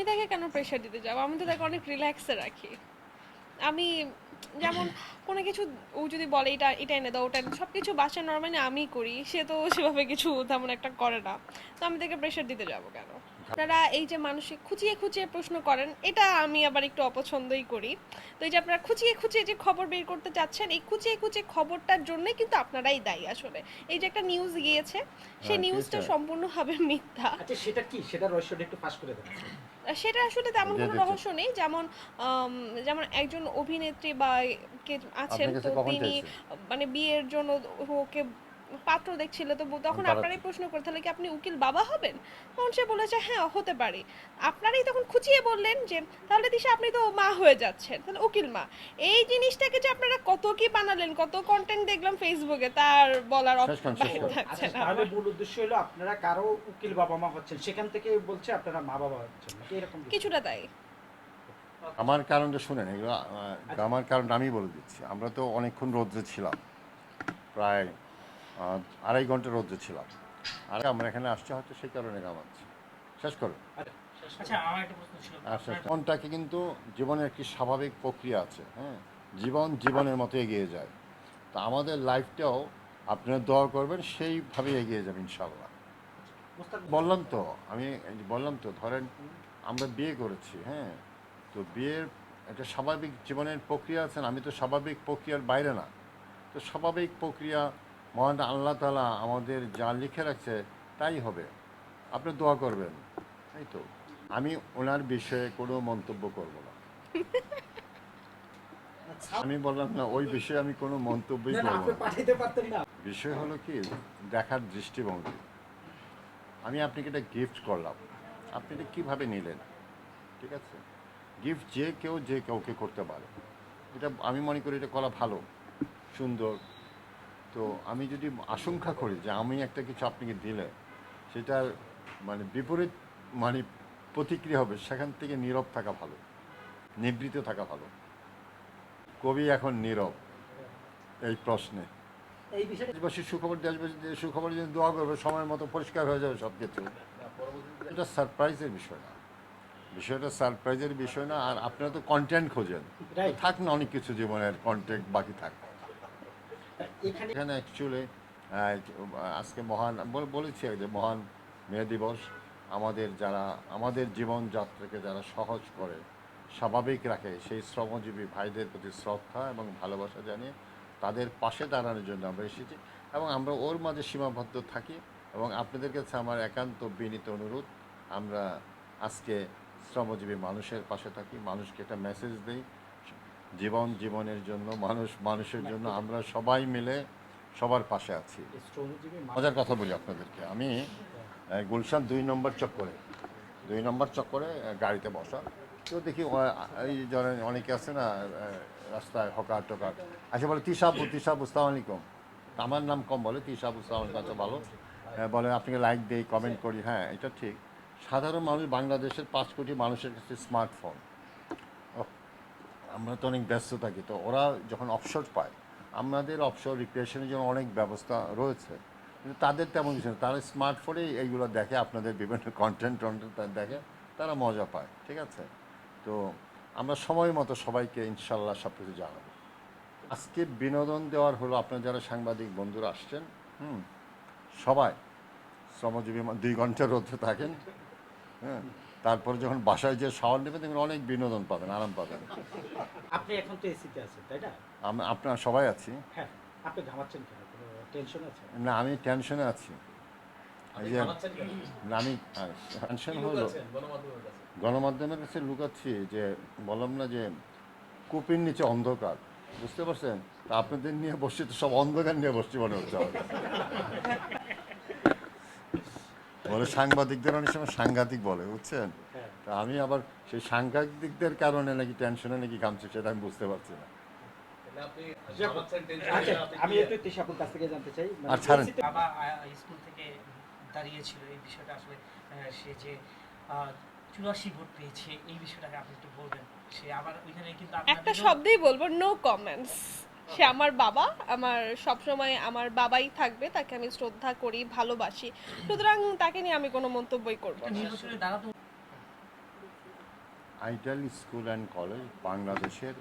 তাকে কেন প্রেশার দিতে যাবো? আমি তো তাকে অনেক রিল্যাক্সে রাখি। আমি যেমন কোনো কিছু ও যদি বলে এটা এটা এনে দাও ওটা সব কিছু বাসায় নর্মালি আমিই করি, সে তো সেভাবে কিছু তেমন একটা করে না, তো আমি তাকে প্রেশার দিতে যাবো কেন? আপনারা এই যে মানুষকে খুঁচিয়ে খুঁচিয়ে প্রশ্ন করেন, এটা আমি আবার একটু অপছন্দই করি। তো এই যে আপনারা খুঁচিয়ে খুঁচিয়ে যে খবর বের করতে চাচ্ছেন, এই খুঁচিয়ে খুঁচিয়ে খবরটার জন্যই কিন্তু আপনারাই দায়ী আসলে। এই যে একটা নিউজ গিয়েছে, সেই হ্যাঁ, কি নিউজটা হয়েছে? সম্পূর্ণভাবে মিথ্যা। আচ্ছা সেটা কি, সেটা রহস্যটা একটু ফাঁস করে দেন। সেটা আসলে তেমন দিয়ে কোনো দিচ্ছি। রহস্য নেই, যেমন আম, যেমন একজন অভিনেত্রী বা কে আছেন, আপনার তো কাছে কখন তিনি চাইছে? মানে বিয়ের জন্য ওকে পাত্র দেখছিল, তো আমি তখন পাঠাচ্ছি। আপনারাই প্রশ্ন করে তাহলে কি আপনি উকিল বাবা হবেন? তখন সে বলেছে হ্যাঁ হতে পারি। আপনারাই তখন খুঁচিয়ে বললেন যে তাহলে দিশা আপনি তো মা হয়ে যাচ্ছেন, তাহলে উকিল মা। এই জিনিসটাকে যে আপনারা কত কি বানালেন, কত কন্টেন্ট দেখলাম ফেসবুকে, তার বলার শেষ করুন, শেষ বাইরে করুন। থাকছে আচ্ছা না তাহলে আমার। মূল উদ্দেশ্য হলো আপনারা কারো উকিল বাবা মা হচ্ছেন, সেখান থেকে বলছে আপনারা মা বাবা হচ্ছেন নাকি এরকম কিছু? কিছুটা তাই। আমার কারণটা শুনেন, এগুলো আচ্ছা আমার কারণটা আমি বলে দিচ্ছি। আমরা তো অনেকক্ষণ রোদ্রে ছিলাম, প্রায় 2.5 ঘন্টা রোদ্রে ছিলাম। আর আমরা এখানে আসছি হয়তো সেই কারণে গামাচ্ছি। শেষ করুন। আচ্ছা, আচ্ছা, আমার একটা প্রশ্ন ছিল আচ্ছা, আপনার। জীবনটাকে কিন্তু জীবনের একটি স্বাভাবিক প্রক্রিয়া আছে, হ্যাঁ। জীবন জীবনের মতো এগিয়ে যায়। তো আমাদের লাইফটাও আপনারা দোয়া করবেন, সেইভাবে এগিয়ে যাবে ইনশাল্লাহ। মুস্তাক বললাম তো, আমি এই যে বললাম তো, ধরেন আমরা বিয়ে করেছি, হ্যাঁ। তো বিয়ের একটা স্বাভাবিক জীবনের প্রক্রিয়া আছে না, আমি তো স্বাভাবিক প্রক্রিয়ার বাইরে না। তো স্বাভাবিক প্রক্রিয়া মহান আল্লাহ তাআলা আমাদের যা লিখে রাখছে তাই হবে। আপনি দোয়া করবেন, এই তো। আমি ওনার বিষয়ে কোনো মন্তব্য করব না। আমি বললাম না, ওই বিষয়ে আমি কোনো মন্তব্যই না না, করব আপনি না। পাঠাইতে পারতেন না। বিষয় হলো কি, দেখার দৃষ্টিভঙ্গি। আমি আপনাকে এটা গিফট করলাম, আপনি এটা কীভাবে নিলেন? ঠিক আছে, গিফট যে কাউকে করতে পারে, এটা আমি মনে করি এটা করা ভালো, সুন্দর। তো আমি যদি আশঙ্কা করি যে আমি একটা কিছু আপনাকে দিলে সেটার মানে বিপরীত মানে প্রতিক্রিয়া হবে, সেখান থেকে নীরব থাকা ভালো, নিবৃত থাকা ভালো। কবি এখন নীরব এই প্রশ্নে। এই বিষয়টা দেশবাসী সুখবর, দেশবাসী সুখবর যদি দোয়া করবে, সময় মতো পরিষ্কার হয়ে যাবে সব কিছু। এটা সারপ্রাইজের বিষয় না, বিষয়টা সারপ্রাইজের বিষয় না। আর আপনারা তো কন্টেন্ট খোঁজেন, তো রাইট। থাক না অনেক কিছু জীবনের কন্টেন্ট বাকি থাক। এখানে এখানে অ্যাকচুয়ালি আজকে মহান বলেছি যে মহান মে দিবস। আমাদের যারা আমাদের জীবনযাত্রাকে যারা সহজ করে, স্বাভাবিক রাখে, সেই শ্রমজীবী ভাইদের প্রতি শ্রদ্ধা এবং ভালোবাসা জানিয়ে তাদের পাশে দাঁড়ানোর জন্য আমরা এসেছি। এবং আমরা ওর মাঝে সীমাবদ্ধ থাকি। এবং আপনাদের কাছে আমার একান্ত বিনীত অনুরোধ, আমরা আজকে শ্রমজীবী মানুষের পাশে থাকি, মানুষকে একটা মেসেজ দিই, জীবনের জন্য, মানুষের না, জন্য এটা আমরা সবাই মিলে সবার পাশে আছি। শ্রমজীবী মজার কথা বলি আপনাদেরকে, আমি গুলশান 2 নম্বর চক্করে 2 নম্বর চক্করে গাড়িতে বসা, তো দেখি এই ধরেন অনেকে আছে না রাস্তায় হকার টকার, আচ্ছা বলে তিশাবু সালাম আলাইকুম। আমার নাম কম বলে, তিশাবু সালাম আলাইকুম, আচ্ছা ভালো। বলে আপনাকে লাইক দেই, কমেন্ট করি, হ্যাঁ এটা ঠিক। সাধারণ মানুষ, বাংলাদেশের 5 কোটি মানুষের কাছে স্মার্টফোন। আমরা তো অনেক ব্যস্ত থাকি, তো ওরা যখন অবসর পায়, আমাদের অবসর রিক্রিয়েশনের জন্য অনেক ব্যবস্থা রয়েছে, কিন্তু তাদের তেমন কিছু না। তারা স্মার্টফোনেই এইগুলো দেখে, আপনাদের বিভিন্ন কন্টেন্ট দেখে, তারা মজা পায়। ঠিক আছে, তো আমরা সময় মতো সবাইকে ইনশাল্লাহ সব কিছু জানাবো। আজকে বিনোদন দেওয়ার হলো, আপনার যারা সাংবাদিক বন্ধুরা আসছেন, সবাই শ্রমজীবী 2 ঘন্টা রোদে থাকেন, হ্যাঁ। তারপরে যখন বাসায় যে শাওয়ার নেবেন, দেখবেন অনেক বিনোদন পাবেন, আরাম পাবেন। আপনি এখন তো এসিতে আছেন তাই না? আপনারা সবাই আছি। হ্যাঁ, আপনি ঘামাচ্ছেন কেন, কোনো টেনশন আছে? না, আমি টেনশনে আছি। এই যে না, আমি টেনশন হলো গণমাধ্যমের কাছে লুকাচ্ছি, যে বললাম না যে কূপের নিচে অন্ধকার, বুঝতে পারছেন? তা আপনাদের নিয়ে বসছি, তো সব অন্ধকার নিয়ে বসছি মনে হচ্ছে আমার কাছে। বলে সাংবাদিকদের অনেক সময় সাংঘাতিক বলে, বুঝছেন? হ্যাঁ। তা আমি আবার সেই সাংঘাতিকদের কারণে নাকি টেনশনে নাকি কামছি, সেটা আমি বুঝতে পারছি না। আচ্ছা, আমি একটু তিশাপুর কাছ থেকে জানতে চাই, আর ছাড়েন। এসিতে বাবা স্কুল থেকে দাঁড়িয়েছিল এই বিষয়টা আসলে, সে যে 84 ভোট পেয়েছে এই বিষয়টাকে আপনি একটু বলবেন। সে আবার ওইখানে কিন্তু একটা আপনাদেরও শব্দেই বলবো, নো কমেন্টস। সে আমার বাবা, আমার সবসময় আমার বাবাই থাকবে, তাকে আমি শ্রদ্ধা করি, ভালোবাসি, সুতরাং তাকে নিয়ে আমি কোনো মন্তব্যই করব একটা না। নির্বাচনে দাঁড়াতো। আইডাল স্কুল অ্যান্ড কলেজ বাংলাদেশের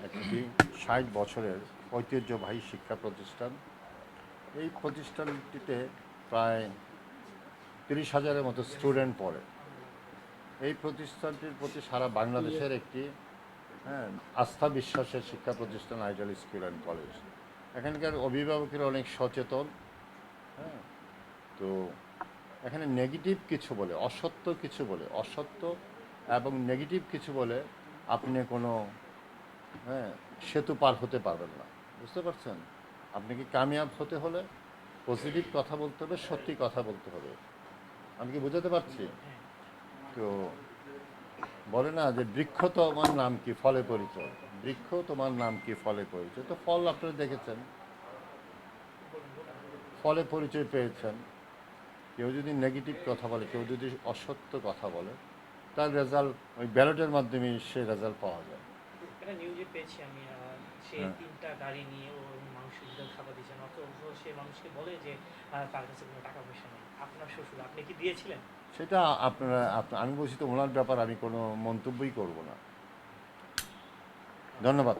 একটি 60 বছরের ঐতিহ্যবাহী শিক্ষা প্রতিষ্ঠান। এই প্রতিষ্ঠানটিতে প্রায় 30,000-এর মতো স্টুডেন্ট পড়ে। এই প্রতিষ্ঠানটির প্রতি সারা বাংলাদেশের একটি আস্থা বিশ্বাসের শিক্ষা প্রতিষ্ঠান আইডাল স্কুল অ্যান্ড কলেজ। এখানকার অভিভাবকেরা অনেক সচেতন। হ্যাঁ, তো এখানে নেগেটিভ কিছু বলে, অসত্য এবং নেগেটিভ কিছু বলে আপনি কোনো সেতু পার হতে পারবেন না, বুঝতে পারছেন? আপনাকে কামিয়াব হতে হলে পজিটিভ কথা বলতে হবে, সত্যি কথা বলতে হবে। আমি কি বুঝাতে পারছি? তো বলে না যে বৃক্ষ তোমার নাম কি ফলে পরিচয়, বৃক্ষ তোমার নাম কি ফলে পরিচয়। তো ফল আপনারা দেখেছেন, ফলে পরিচয় পেয়েছেন। কেউ যদি নেগেটিভ কথা বলে, কেউ যদি অসত্য কথা বলে, তার রেজাল্ট ওই ব্যালটের মাধ্যমে সে রেজাল্ট পাওয়া যায়। এটা নিউজে পেয়েছি আমি, সে হ্যাঁ। 3টা গাড়ি নিয়ে ও মানুষের খাবার দিয়েছেন, অথচ সে মানুষকে বলে যে তার কাছে কোনো টাকা পয়সা নেই। আপনার শ্বশুর, আপনি কি দিয়েছিলেন? সেটা আমি বলছি তো ওনার ব্যাপার, আমি কোনো মন্তব্যই করব না। ধন্যবাদ।